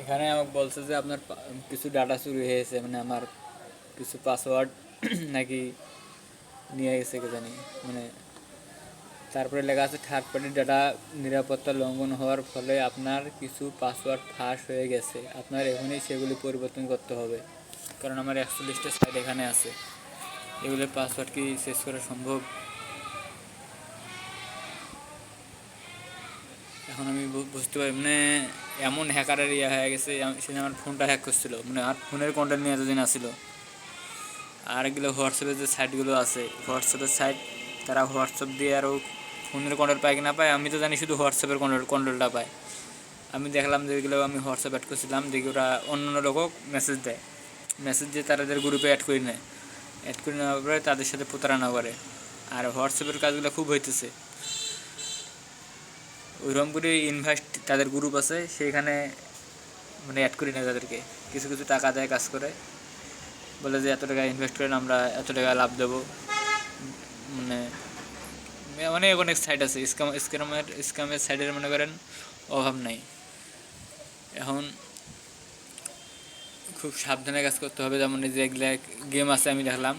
এখানে আমাকে বলছে যে আপনার কিছু ডাটা চুরি হয়েছে, মানে আমার কিছু পাসওয়ার্ড নাকি নিয়ে গেছে কে জানি। মানে তারপরে লেখা আছে থার্ড পার্টি ডাটা নিরাপত্তা লঙ্ঘন হওয়ার ফলে আপনার কিছু পাসওয়ার্ড ফাঁস হয়ে গেছে, আপনার এখনই সেগুলি পরিবর্তন করতে হবে। কারণ আমার 41টা সাইট এখানে আছে, এগুলোর পাসওয়ার্ড কি চেঞ্জ করা সম্ভব? এখন আমি বুঝতে পারি, মানে এমন হ্যাকারের ইয়ে হয়ে গেছে, সে আমার ফোনটা হ্যাক করছিল, মানে আর ফোনের কন্টেন্ট নিয়ে এতদিন আসছিল। আর এগুলো হোয়াটসঅ্যাপের যে সাইটগুলো আছে, হোয়াটসঅ্যাপের সাইট, তারা হোয়াটসঅ্যাপ দিয়ে আরও ফোনের কন্ট্রোল পায় কি না পায়, আমি তো জানি শুধু হোয়াটসঅ্যাপের কন্ট্রোলটা পায়। আমি দেখলাম যে এগুলো আমি হোয়াটসঅ্যাপ অ্যাড করছিলাম, দেখি ওরা অন্য অন্য লোকও মেসেজ দেয়, মেসেজ দিয়ে তাদের গ্রুপে অ্যাড করে নেয়, অ্যাড করে নেওয়ার পরে তাদের সাথে প্রতারণা করে। আর হোয়াটসঅ্যাপের কাজগুলো খুব হইতেছে, ওইরকম করে ইনভেস্ট, তাদের গ্রুপ আছে সেইখানে মানে অ্যাড করি না তাদেরকে, কিছু কিছু টাকা দেয়, কাজ করে, বলে যে এত টাকা ইনভেস্ট করেন, আমরা এত টাকা লাভ দেবো। মানে অনেক অনেক সাইট আছে, স্ক্যামের সাইডের মনে করেন অভাব নাই। এখন খুব সাবধানে কাজ করতে হবে। যেমন এই যে এগুলা গেম আছে, আমি দেখলাম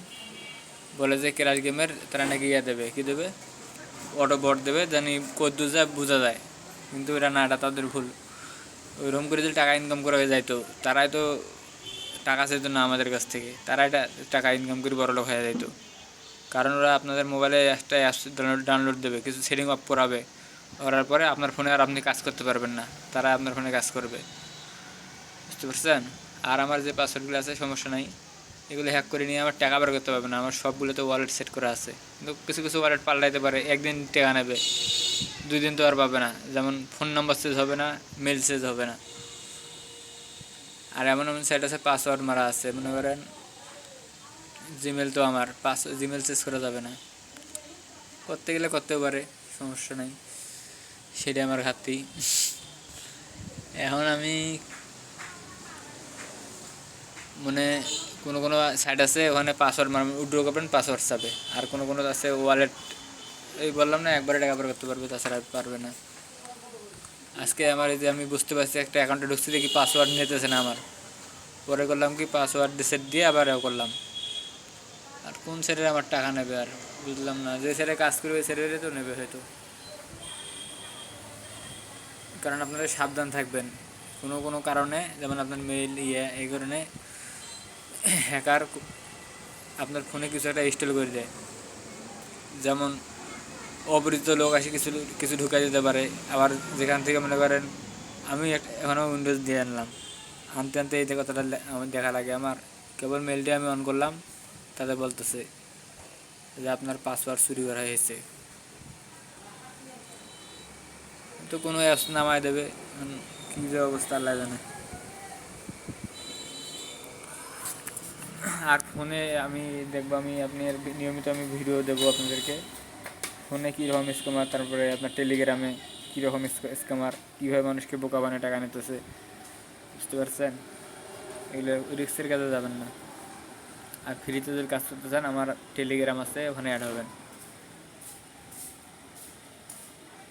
বলে যে ক্র্যাশ গেমের তারা নাকি ইয়ে দেবে, কী দেবে, অটো বট দেবে, জানি কদ্দু যায় বোঝা যায়, কিন্তু এটা না, এটা তাদের ভুল। ওইরকম করে যদি টাকা ইনকাম করা হয়ে যাইতো, তারাই তো টাকা চাইতো না আমাদের কাছ থেকে, তারাই টাকা ইনকাম করে বড়লোক হয়ে যাইতো। কারণ ওরা আপনাদের মোবাইলে একটা অ্যাপস ডাউনলোড দেবে, কিছু সেটিং অফ করাবে, করার পরে আপনার ফোনে আর আপনি কাজ করতে পারবেন না, তারা আপনার ফোনে কাজ করবে। বুঝতে পারছেন? আর আমার যে পাসওয়ার্ডগুলো আছে সমস্যা নাই, এগুলো হ্যাক করে নিয়ে আমার টাকা বের করতে পারবে না, আমার সবগুলোতে ওয়ালেট সেট করা আছে। কিন্তু কিছু কিছু ওয়ালেট পাল্টাইতে পারে, একদিন টাকা নেবে, 2 দিন তো আর পাবে না। যেমন ফোন নাম্বার চেঞ্জ হবে না, মেল চেঞ্জ হবে না। আর এমন এমন সাইট আছে পাসওয়ার্ড মারা আছে, মনে করেন জিমেল, তো আমার জিমেল চেঞ্জ করা যাবে না, করতে গেলে করতেও পারে, সমস্যা নাই, সেটা আমার ঘাটতি। এখন আমি মানে কোনো কোনো সাইট আছে ওখানে পাসওয়ার্ড উইথড্র করবেন, পাসওয়ার্ড চাবে। আর কোনো কোনো আছে ওয়ালেট, এই বললাম না, একবারে টাকা বের করতে পারবে, তাছাড়া পারবে না। আজকে আমার এই যে আমি বুঝতে পারছি একটা অ্যাকাউন্টে ঢুকছি, দেখি পাসওয়ার্ড নিতেছে না আমার, পরে করলাম কি পাসওয়ার্ড সেট দিয়ে আবার করলাম। আর কোন সাইডে আমার টাকা নেবে আর বুঝলাম না, যে সাইডে কাজ করবে ওই সাইডে তো নেবে হয়তো। কারণ আপনারা সাবধান থাকবেন, কোনো কোনো কারণে, যেমন আপনার মেইল এই কারণে হ্যাকার আপনার ফোনে কিছু একটা ইনস্টল করে দেয়। যেমন অপরিচিত লোক আসে কিছু কিছু ঢুকাই দিতে পারে। আবার যেখান থেকে মনে করেন আমি এখনও উইন্ডোজ দিয়ে আনলাম, আনতে আনতে এই কথাটা আমার দেখা লাগে, আমার কেবল মেলটি আমি অন করলাম, তাদের বলতেছে যে আপনার পাসওয়ার্ড চুরি করা হয়েছে। তো কোনো অ্যাপস নামায় দেবে, কী যে অবস্থা আল্লাহ জানে। আর ফোনে আমি দেখবো, আমি আপনার নিয়মিত আমি ভিডিও দেবো আপনাদেরকে, ফোনে কীরকম স্ক্যামার, তারপরে আপনার টেলিগ্রামে কীরকম স্ক্যামার, কীভাবে মানুষকে বোকা বানিয়ে টাকা নিতেছে। বুঝতে পারছেন? এগুলো রিস্কের কাজে যাবেন না। আর ফ্রিতে যদি কাজ করতে চান, আমার টেলিগ্রাম আছে, ওখানে অ্যাড হবেন।